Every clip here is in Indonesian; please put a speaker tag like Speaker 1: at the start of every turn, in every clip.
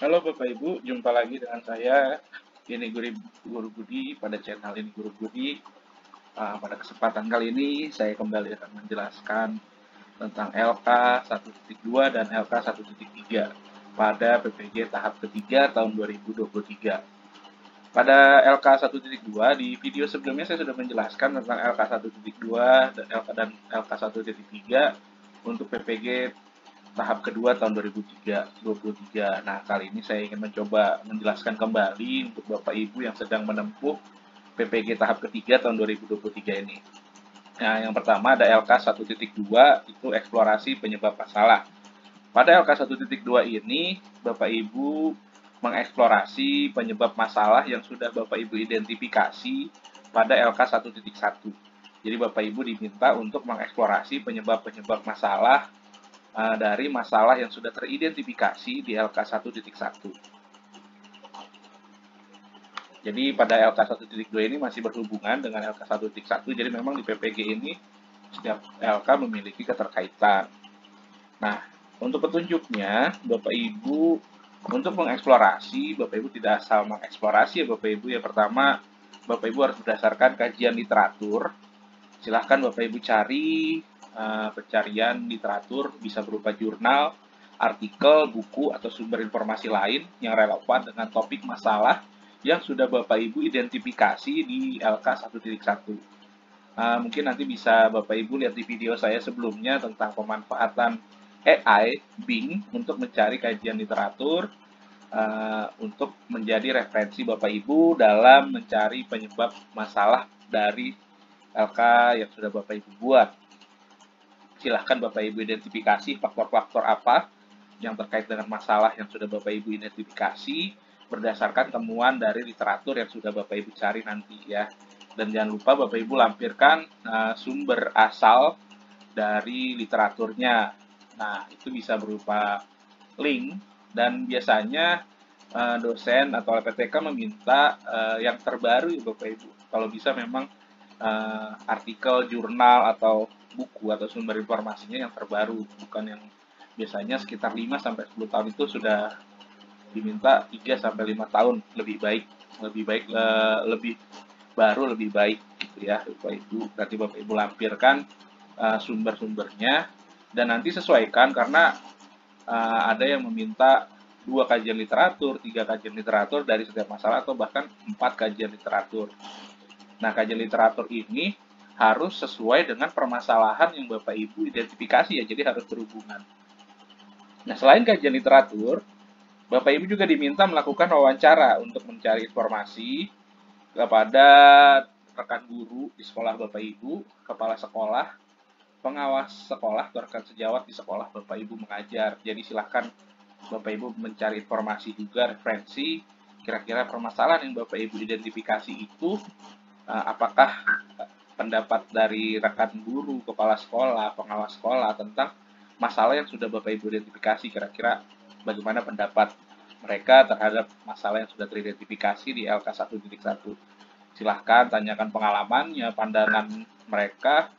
Speaker 1: Halo Bapak Ibu, jumpa lagi dengan saya. Ini Guru Budi pada channel ini Guru Budi. Pada kesempatan kali ini saya kembali akan menjelaskan tentang LK 1.2 dan LK 1.3 pada PPG tahap ketiga tahun 2023. Pada LK 1.2 di video sebelumnya saya sudah menjelaskan tentang LK 1.2 dan LK 1.3 untuk PPG tahap kedua tahun 2023. Nah, kali ini saya ingin mencoba menjelaskan kembali untuk Bapak Ibu yang sedang menempuh PPG tahap ketiga tahun 2023 ini. Nah, yang pertama ada LK 1.2, itu eksplorasi penyebab masalah. Pada LK 1.2 ini, Bapak Ibu mengeksplorasi penyebab masalah yang sudah Bapak Ibu identifikasi pada LK 1.1. Jadi Bapak Ibu diminta untuk mengeksplorasi penyebab-penyebab masalah dari masalah yang sudah teridentifikasi di LK 1.1. Jadi pada LK 1.2 ini masih berhubungan dengan LK 1.1, jadi memang di PPG ini setiap LK memiliki keterkaitan. Nah, untuk petunjuknya, Bapak Ibu untuk mengeksplorasi, Bapak Ibu tidak asal mengeksplorasi ya Bapak Ibu. Yang pertama, Bapak Ibu harus berdasarkan kajian literatur. Silahkan Bapak Ibu cari pencarian literatur, bisa berupa jurnal, artikel, buku, atau sumber informasi lain yang relevan dengan topik masalah yang sudah Bapak Ibu identifikasi di LK 1.1. Mungkin nanti bisa Bapak Ibu lihat di video saya sebelumnya tentang pemanfaatan AI, Bing, untuk mencari kajian literatur, untuk menjadi referensi Bapak Ibu dalam mencari penyebab masalah dari LK yang sudah Bapak Ibu buat. Silahkan Bapak Ibu identifikasi faktor-faktor apa yang terkait dengan masalah yang sudah Bapak Ibu identifikasi berdasarkan temuan dari literatur yang sudah Bapak Ibu cari nanti ya. Dan jangan lupa Bapak Ibu lampirkan sumber asal dari literaturnya. Nah, itu bisa berupa link dan biasanya dosen atau LPTK meminta yang terbaru ya Bapak Ibu. Kalau bisa memang artikel, jurnal, atau buku atau sumber informasinya yang terbaru, bukan yang biasanya sekitar 5-10 tahun itu sudah diminta 3-5 tahun lebih baik, lebih baru lebih baik gitu ya Bapak Ibu. Nanti Bapak Ibu lampirkan sumber-sumbernya dan nanti sesuaikan karena ada yang meminta 2 kajian literatur, 3 kajian literatur dari setiap masalah atau bahkan 4 kajian literatur. Nah, kajian literatur ini harus sesuai dengan permasalahan yang Bapak Ibu identifikasi ya, jadi harus berhubungan. Nah, selain kajian literatur, Bapak Ibu juga diminta melakukan wawancara untuk mencari informasi kepada rekan guru di sekolah Bapak Ibu, kepala sekolah, pengawas sekolah, atau rekan sejawat di sekolah Bapak Ibu mengajar. Jadi silahkan Bapak Ibu mencari informasi juga, referensi, kira-kira permasalahan yang Bapak Ibu identifikasi itu apakah pendapat dari rekan guru, kepala sekolah, pengawas sekolah tentang masalah yang sudah Bapak Ibu identifikasi, kira-kira bagaimana pendapat mereka terhadap masalah yang sudah teridentifikasi di LK 1.1. Silahkan tanyakan pengalamannya, pandangan mereka,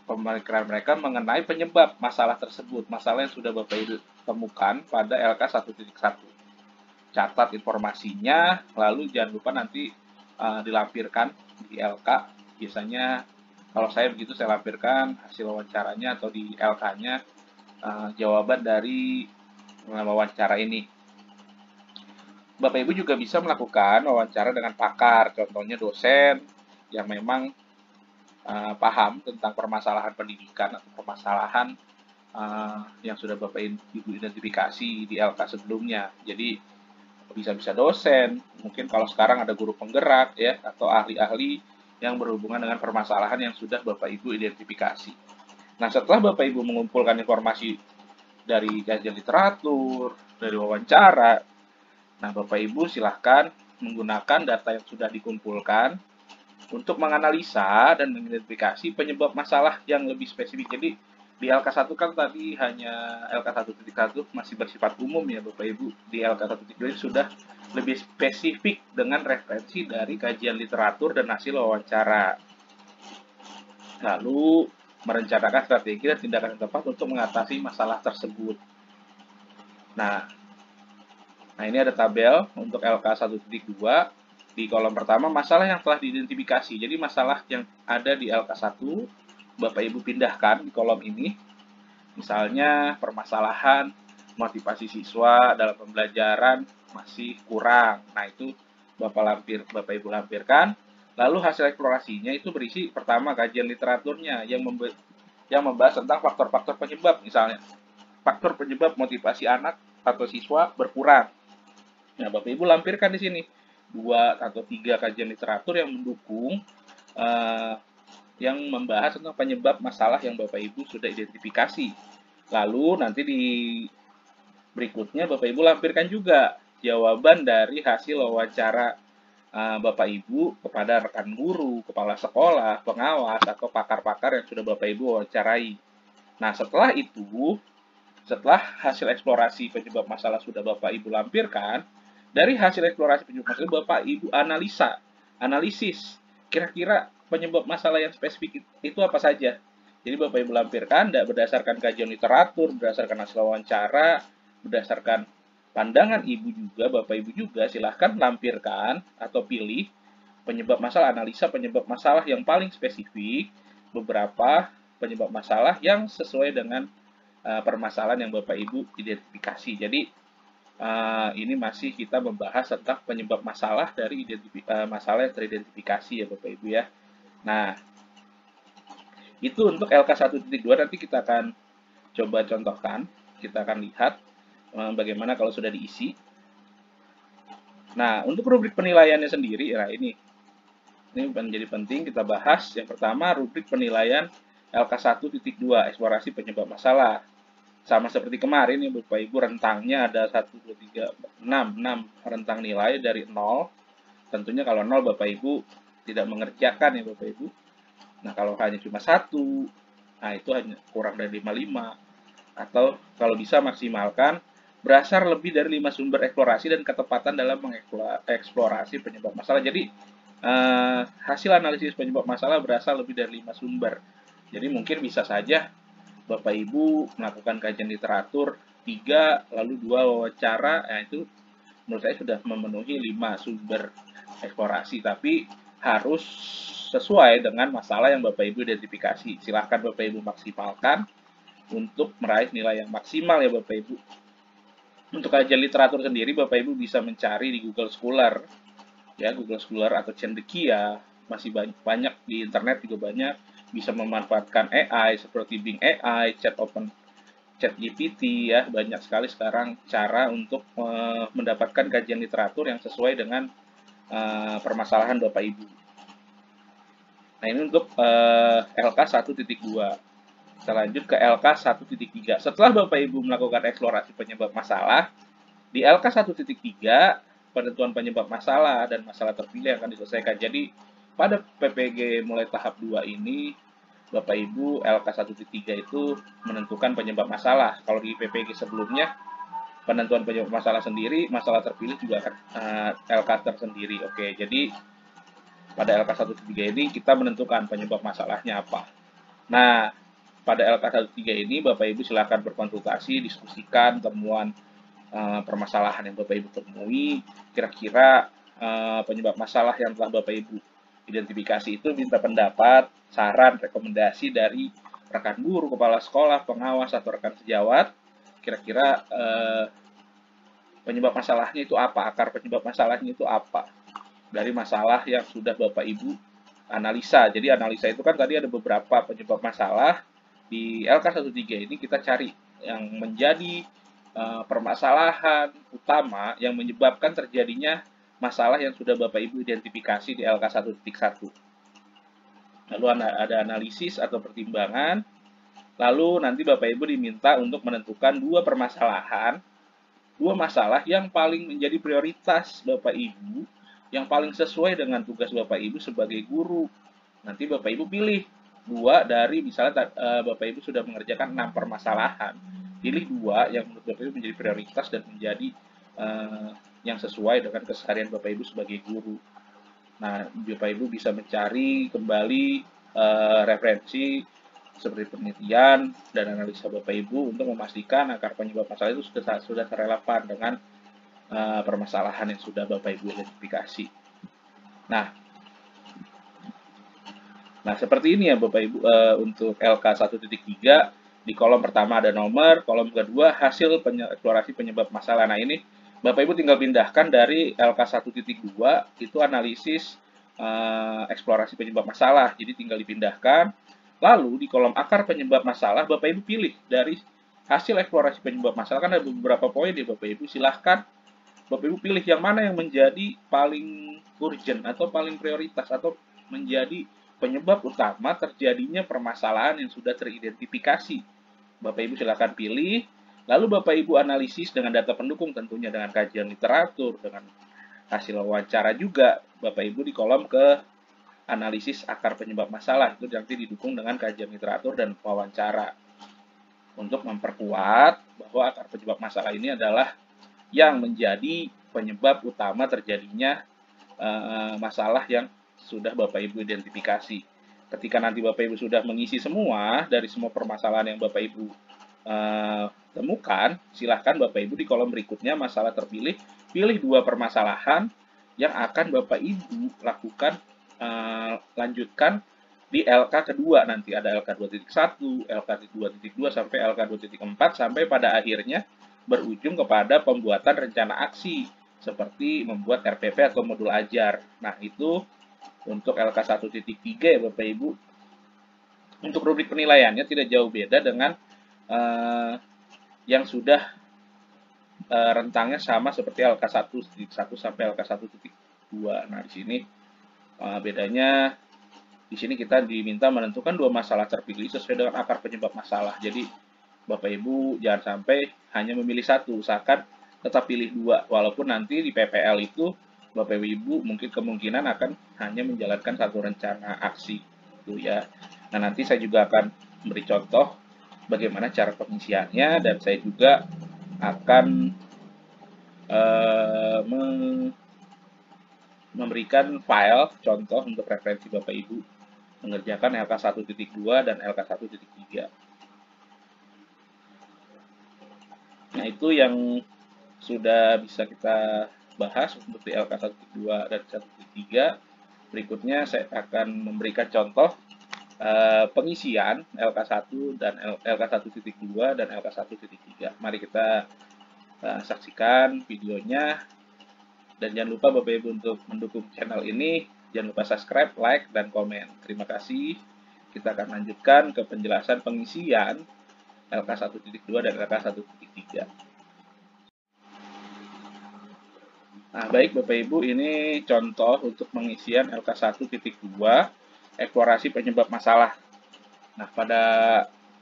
Speaker 1: pemikiran mereka mengenai penyebab masalah tersebut, masalah yang sudah Bapak Ibu temukan pada LK 1.1. Catat informasinya, lalu jangan lupa nanti dilampirkan di LK. Biasanya kalau saya begitu saya lampirkan hasil wawancaranya atau di LK-nya jawaban dari wawancara ini. Bapak Ibu juga bisa melakukan wawancara dengan pakar, contohnya dosen yang memang paham tentang permasalahan pendidikan atau permasalahan yang sudah Bapak Ibu identifikasi di LK sebelumnya. Jadi bisa-bisa dosen, mungkin kalau sekarang ada guru penggerak ya atau ahli-ahli yang berhubungan dengan permasalahan yang sudah Bapak Ibu identifikasi. Nah, setelah Bapak Ibu mengumpulkan informasi dari kajian literatur, dari wawancara, nah Bapak Ibu silahkan menggunakan data yang sudah dikumpulkan untuk menganalisa dan mengidentifikasi penyebab masalah yang lebih spesifik. Jadi di LK1 kan tadi hanya LK1.1 masih bersifat umum ya Bapak Ibu. Di LK1.2 ini sudah lebih spesifik dengan referensi dari kajian literatur dan hasil wawancara. Lalu merencanakan strategi dan tindakan yang tepat untuk mengatasi masalah tersebut. Nah, Nah, ini ada tabel untuk LK 1.2. Di kolom pertama, masalah yang telah diidentifikasi. Jadi, masalah yang ada di LK 1, Bapak Ibu pindahkan di kolom ini. Misalnya, permasalahan motivasi siswa dalam pembelajaran masih kurang. Nah, itu Bapak Ibu lampirkan. Lalu hasil eksplorasinya itu berisi pertama kajian literaturnya yang membahas tentang faktor-faktor penyebab, misalnya faktor penyebab motivasi anak atau siswa berkurang. Nah, Bapak Ibu lampirkan di sini 2 atau 3 kajian literatur yang mendukung yang membahas tentang penyebab masalah yang Bapak Ibu sudah identifikasi. Lalu nanti di berikutnya Bapak Ibu lampirkan juga jawaban dari hasil wawancara Bapak Ibu kepada rekan guru, kepala sekolah, pengawas, atau pakar-pakar yang sudah Bapak Ibu wawancarai. Nah, setelah itu, setelah hasil eksplorasi penyebab masalah sudah Bapak Ibu lampirkan, dari hasil eksplorasi penyebab masalah Bapak Ibu analisis, kira-kira penyebab masalah yang spesifik itu apa saja. Jadi Bapak Ibu lampirkan berdasarkan kajian literatur, berdasarkan hasil wawancara, berdasarkan pandangan Ibu juga, Bapak Ibu juga silahkan lampirkan atau pilih penyebab masalah, analisa penyebab masalah yang paling spesifik, beberapa penyebab masalah yang sesuai dengan permasalahan yang Bapak Ibu identifikasi. Jadi ini masih kita membahas tentang penyebab masalah dari masalah yang teridentifikasi ya Bapak Ibu ya. Nah, itu untuk LK 1.2 nanti kita akan coba contohkan, kita akan lihat bagaimana kalau sudah diisi. Nah, untuk rubrik penilaiannya sendiri, nah ini menjadi penting kita bahas. Yang pertama, rubrik penilaian LK 1.2, eksplorasi penyebab masalah. Sama seperti kemarin ya Bapak Ibu, rentangnya ada 1, 2, 3, 6 rentang nilai dari 0. Tentunya kalau 0 Bapak Ibu tidak mengerjakan ya Bapak Ibu. Nah, kalau hanya cuma 1, nah itu hanya kurang dari 55. Atau kalau bisa maksimalkan berasal lebih dari 5 sumber eksplorasi dan ketepatan dalam mengeksplorasi penyebab masalah. Jadi hasil analisis penyebab masalah berasal lebih dari 5 sumber. Jadi mungkin bisa saja Bapak Ibu melakukan kajian literatur 3, lalu 2 wawancara, nah itu menurut saya sudah memenuhi 5 sumber eksplorasi, tapi harus sesuai dengan masalah yang Bapak Ibu identifikasi. Silahkan Bapak Ibu maksimalkan untuk meraih nilai yang maksimal ya Bapak Ibu. Untuk kajian literatur sendiri Bapak Ibu bisa mencari di Google Scholar, ya Google Scholar atau Cendekia, masih banyak di internet juga banyak, bisa memanfaatkan AI seperti Bing AI, ChatGPT ya, banyak sekali sekarang cara untuk mendapatkan kajian literatur yang sesuai dengan permasalahan Bapak Ibu. Nah, ini untuk LK 1.2. Kita lanjut ke LK 1.3. Setelah Bapak Ibu melakukan eksplorasi penyebab masalah, di LK 1.3, penentuan penyebab masalah dan masalah terpilih akan diselesaikan. Jadi, pada PPG mulai tahap 2 ini, Bapak Ibu LK 1.3 itu menentukan penyebab masalah. Kalau di PPG sebelumnya, penentuan penyebab masalah sendiri, masalah terpilih juga akan LK tersendiri. Oke, jadi pada LK 1.3 ini kita menentukan penyebab masalahnya apa. Nah, pada LK 1.3 ini Bapak Ibu silakan berkonsultasi, diskusikan temuan permasalahan yang Bapak Ibu temui, kira-kira penyebab masalah yang telah Bapak Ibu identifikasi itu minta pendapat, saran, rekomendasi dari rekan guru, kepala sekolah, pengawas, atau rekan sejawat. Kira-kira penyebab masalahnya itu apa, akar penyebab masalahnya itu apa dari masalah yang sudah Bapak Ibu analisa. Jadi analisa itu kan tadi ada beberapa penyebab masalah. Di LK 1.3 ini kita cari yang menjadi permasalahan utama yang menyebabkan terjadinya masalah yang sudah Bapak Ibu identifikasi di LK 1.1. Lalu ada analisis atau pertimbangan. Lalu nanti Bapak Ibu diminta untuk menentukan 2 masalah yang paling menjadi prioritas Bapak Ibu, yang paling sesuai dengan tugas Bapak Ibu sebagai guru. Nanti Bapak Ibu pilih 2 dari misalnya Bapak Ibu sudah mengerjakan 6 permasalahan. Pilih 2 yang menurut Bapak Ibu menjadi prioritas dan menjadi yang sesuai dengan keseharian Bapak Ibu sebagai guru. Nah, Bapak Ibu bisa mencari kembali referensi seperti penelitian dan analisa Bapak Ibu untuk memastikan akar penyebab masalah itu sudah relevan dengan permasalahan yang sudah Bapak Ibu identifikasi. Nah, seperti ini ya Bapak Ibu, untuk LK 1.3 di kolom pertama ada nomor, kolom kedua hasil eksplorasi penyebab masalah. Nah, ini Bapak Ibu tinggal pindahkan dari LK 1.2 itu analisis eksplorasi penyebab masalah. Jadi tinggal dipindahkan. Lalu di kolom akar penyebab masalah Bapak Ibu pilih dari hasil eksplorasi penyebab masalah, kan ada beberapa poin ya Bapak Ibu. Silahkan Bapak Ibu pilih yang mana yang menjadi paling urgent atau paling prioritas atau menjadi penyebab utama terjadinya permasalahan yang sudah teridentifikasi. Bapak Ibu silakan pilih, lalu Bapak Ibu analisis dengan data pendukung, tentunya dengan kajian literatur, dengan hasil wawancara juga. Bapak Ibu di kolom ke analisis akar penyebab masalah, itu nanti didukung dengan kajian literatur dan wawancara. Untuk memperkuat bahwa akar penyebab masalah ini adalah yang menjadi penyebab utama terjadinya masalah yang sudah Bapak Ibu identifikasi. Ketika nanti Bapak Ibu sudah mengisi semua dari semua permasalahan yang Bapak Ibu temukan, silahkan Bapak Ibu di kolom berikutnya masalah terpilih, pilih 2 permasalahan yang akan Bapak Ibu lakukan lanjutkan di LK kedua. Nanti ada LK 2.1, LK 2.2 sampai LK 2.4 sampai pada akhirnya berujung kepada pembuatan rencana aksi seperti membuat RPP atau modul ajar. Nah, itu untuk LK 1.3 ya Bapak Ibu. Untuk rubrik penilaiannya tidak jauh beda dengan yang sudah rentangnya sama seperti LK 1.1 sampai LK 1.2. Nah, di sini bedanya di sini kita diminta menentukan 2 masalah terpilih sesuai dengan akar penyebab masalah. Jadi Bapak Ibu jangan sampai hanya memilih satu, usahakan tetap pilih 2, walaupun nanti di PPL itu Bapak Ibu mungkin kemungkinan akan hanya menjalankan satu rencana aksi gitu ya. Nah, nanti saya juga akan beri contoh bagaimana cara pengisiannya, dan saya juga akan memberikan file contoh untuk referensi Bapak Ibu mengerjakan LK 1.2 dan LK 1.3. Nah, itu yang sudah bisa kita bahas untuk di LK 1.2 dan 1.3. Berikutnya saya akan memberikan contoh pengisian LK 1 dan LK 1.2 dan LK 1.3. Mari kita saksikan videonya, dan jangan lupa Bapak Ibu untuk mendukung channel ini. Jangan lupa subscribe, like, dan komen. Terima kasih. Kita akan lanjutkan ke penjelasan pengisian LK 1.2 dan LK 1.3. Nah, baik Bapak Ibu, ini contoh untuk pengisian LK 1.2 eksplorasi penyebab masalah. Nah, pada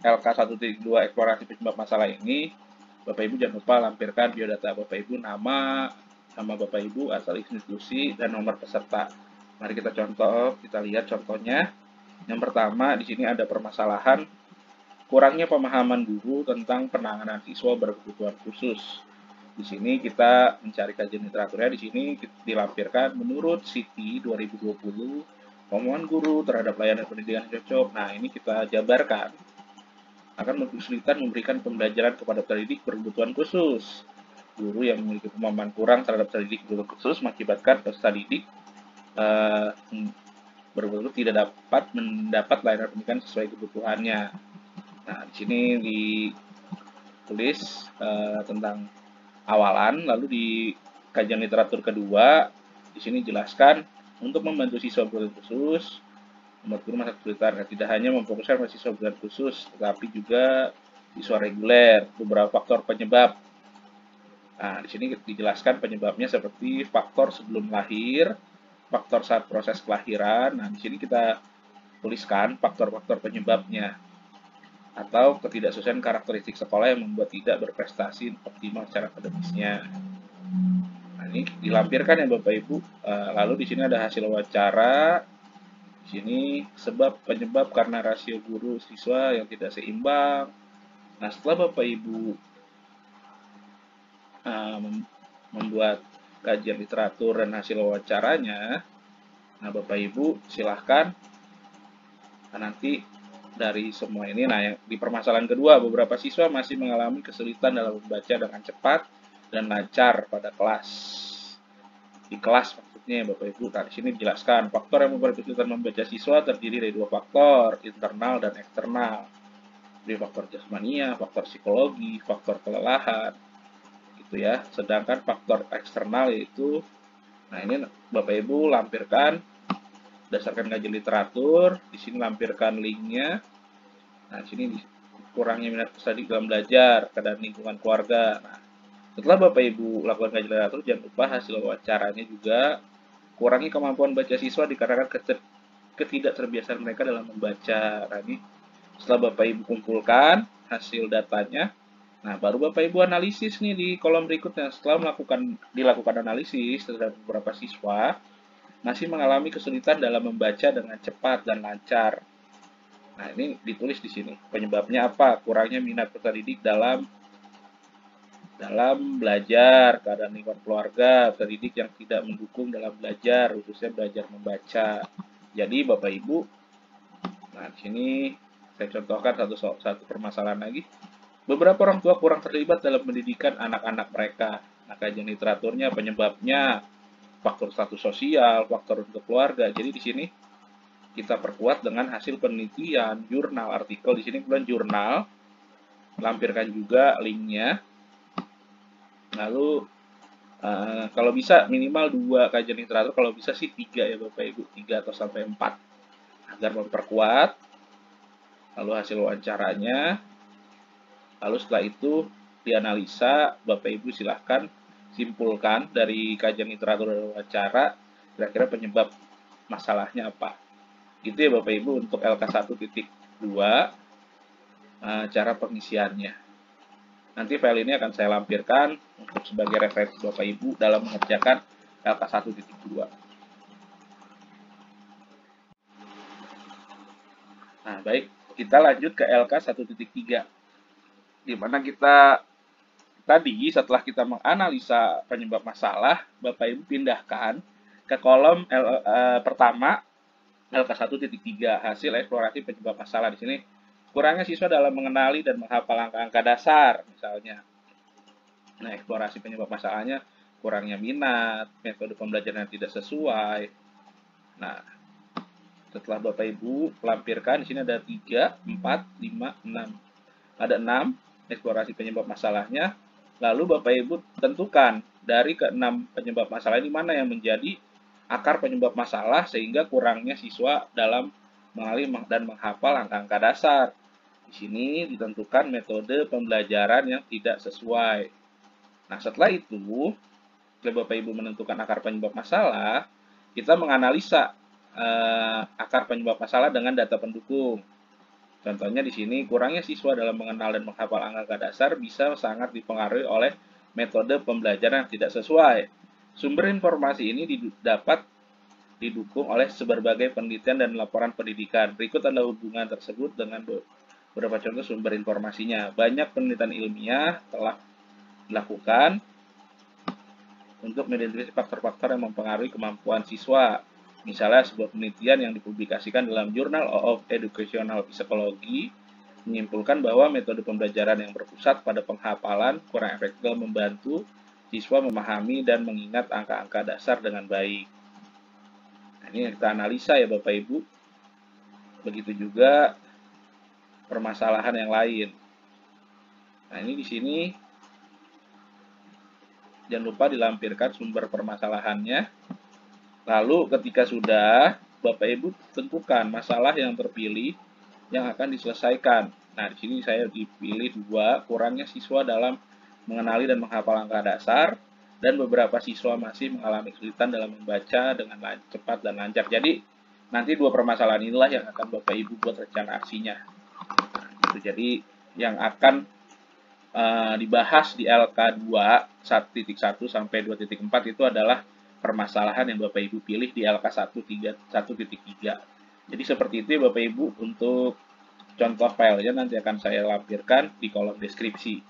Speaker 1: LK 1.2 eksplorasi penyebab masalah ini, Bapak Ibu jangan lupa lampirkan biodata Bapak Ibu, nama Bapak Ibu, asal institusi, dan nomor peserta. Mari kita contoh, kita lihat contohnya. Yang pertama, di sini ada permasalahan kurangnya pemahaman guru tentang penanganan siswa berkebutuhan khusus. Di sini kita mencari kajian literaturnya. Di sini dilampirkan menurut CITI 2020, pemahaman guru terhadap layanan pendidikan cocok. Nah, ini kita jabarkan akan kesulitan memberikan pembelajaran kepada pendidik berkebutuhan khusus. Guru yang memiliki pemahaman kurang terhadap pendidik berkebutuhan khusus mengakibatkan peserta didik berkebutuhan tidak dapat mendapat layanan pendidikan sesuai kebutuhannya. Nah, di sini ditulis tentang awalan, lalu di kajian literatur kedua, di sini jelaskan untuk membantu siswa berkebutuhan khusus, membuat guru masa kesulitan. Tidak hanya memfokuskan pada siswa berkebutuhan khusus, tetapi juga siswa reguler, beberapa faktor penyebab. Nah, di sini dijelaskan penyebabnya seperti faktor sebelum lahir, faktor saat proses kelahiran. Nah, di sini kita tuliskan faktor-faktor penyebabnya, atau ketidaksesuaian karakteristik sekolah yang membuat tidak berprestasi optimal secara akademisnya. Nah, ini dilampirkan ya Bapak Ibu. Lalu di sini ada hasil wawancara. Di sini sebab penyebab karena rasio guru siswa yang tidak seimbang. Nah, setelah Bapak Ibu membuat kajian literatur dan hasil wawancaranya, nah Bapak Ibu silahkan nanti dari semua ini, nah yang di permasalahan kedua, beberapa siswa masih mengalami kesulitan dalam membaca dengan cepat dan lancar pada kelas. Di kelas maksudnya Bapak Ibu. Nah, di sini dijelaskan faktor yang membuat kesulitan membaca siswa terdiri dari dua faktor, internal dan eksternal. Jadi faktor jasmania, faktor psikologi, faktor kelelahan, gitu ya. Sedangkan faktor eksternal yaitu, nah ini Bapak Ibu lampirkan berdasarkan kajian literatur. Di sini lampirkan linknya. Nah, di sini kurangnya minat tadi dalam belajar, keadaan lingkungan keluarga. Nah, setelah Bapak Ibu lakukan kajian literatur, jangan lupa hasil wawancaranya juga. Kurangi kemampuan baca siswa dikarenakan ketidakterbiasaan mereka dalam membaca. Nah, ini setelah Bapak Ibu kumpulkan hasil datanya, nah baru Bapak Ibu analisis nih di kolom berikutnya. Setelah dilakukan analisis terhadap beberapa siswa masih mengalami kesulitan dalam membaca dengan cepat dan lancar. Nah, ini ditulis di sini. Penyebabnya apa? Kurangnya minat peserta didik dalam belajar, keadaan lingkungan keluarga, pendidik yang tidak mendukung dalam belajar, khususnya belajar membaca. Jadi Bapak Ibu, nah di sini saya contohkan satu permasalahan lagi. Beberapa orang tua kurang terlibat dalam pendidikan anak-anak mereka. Nah, kajian literaturnya, penyebabnya, faktor status sosial, faktor untuk keluarga. Jadi di sini kita perkuat dengan hasil penelitian, jurnal, artikel. Di sini kemudian jurnal, lampirkan juga linknya. Lalu kalau bisa minimal 2 kajian literatur, kalau bisa sih 3 ya Bapak Ibu, 3 atau sampai 4 agar memperkuat. Lalu hasil wawancaranya, lalu setelah itu dianalisa, Bapak Ibu silahkan simpulkan dari kajian literatur dan wawancara kira-kira penyebab masalahnya apa. Gitu ya Bapak Ibu untuk LK 1.2 cara pengisiannya. Nanti file ini akan saya lampirkan untuk sebagai referensi Bapak Ibu dalam mengerjakan LK 1.2. Nah, baik, kita lanjut ke LK 1.3. Di mana kita tadi setelah kita menganalisa penyebab masalah, Bapak Ibu pindahkan ke kolom pertama LK 1.3, hasil eksplorasi penyebab masalah. Di sini kurangnya siswa dalam mengenali dan menghafal angka-angka dasar, misalnya. Nah, eksplorasi penyebab masalahnya kurangnya minat, metode pembelajaran yang tidak sesuai. Nah, setelah Bapak Ibu lampirkan, di sini ada 3, 4, 5, 6. Ada 6 eksplorasi penyebab masalahnya. Lalu Bapak Ibu tentukan dari ke-6 penyebab masalah ini mana yang menjadi akar penyebab masalah sehingga kurangnya siswa dalam mengenali dan menghafal angka-angka dasar. Di sini ditentukan metode pembelajaran yang tidak sesuai. Nah, setelah itu, Bapak Ibu menentukan akar penyebab masalah, kita menganalisa akar penyebab masalah dengan data pendukung. Contohnya di sini, kurangnya siswa dalam mengenal dan menghafal angka dasar bisa sangat dipengaruhi oleh metode pembelajaran yang tidak sesuai. Sumber informasi ini dapat didukung oleh berbagai penelitian dan laporan pendidikan. Berikut adalah hubungan tersebut dengan beberapa contoh sumber informasinya. Banyak penelitian ilmiah telah dilakukan untuk mengidentifikasi faktor-faktor yang mempengaruhi kemampuan siswa. Misalnya sebuah penelitian yang dipublikasikan dalam Journal of Educational Psychology menyimpulkan bahwa metode pembelajaran yang berpusat pada penghafalan kurang efektif dalam membantu siswa memahami dan mengingat angka-angka dasar dengan baik. Nah, ini yang kita analisa ya Bapak Ibu. Begitu juga permasalahan yang lain. Nah, ini di sini jangan lupa dilampirkan sumber permasalahannya. Lalu ketika sudah, Bapak Ibu tentukan masalah yang terpilih yang akan diselesaikan. Nah, di sini saya dipilih 2, kurangnya siswa dalam mengenali dan menghafal angka dasar, dan beberapa siswa masih mengalami kesulitan dalam membaca dengan cepat dan lancar. Jadi, nanti 2 permasalahan inilah yang akan Bapak Ibu buat rencana aksinya. Jadi, yang akan dibahas di LK 2.1 sampai 2.4 itu adalah permasalahan yang Bapak Ibu pilih di LK 1.3. Jadi seperti itu ya Bapak Ibu untuk contoh filenya nanti akan saya lampirkan di kolom deskripsi.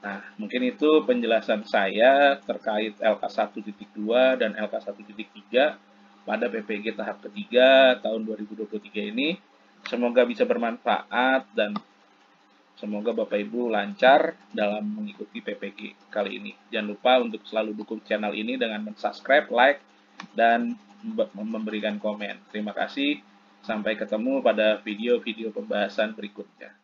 Speaker 1: Nah, mungkin itu penjelasan saya terkait LK 1.2 dan LK 1.3 pada PPG tahap ketiga tahun 2023 ini. Semoga bisa bermanfaat dan Semoga Bapak Ibu lancar dalam mengikuti PPG kali ini. Jangan lupa untuk selalu dukung channel ini dengan subscribe, like, dan memberikan komen. Terima kasih. Sampai ketemu pada video-video pembahasan berikutnya.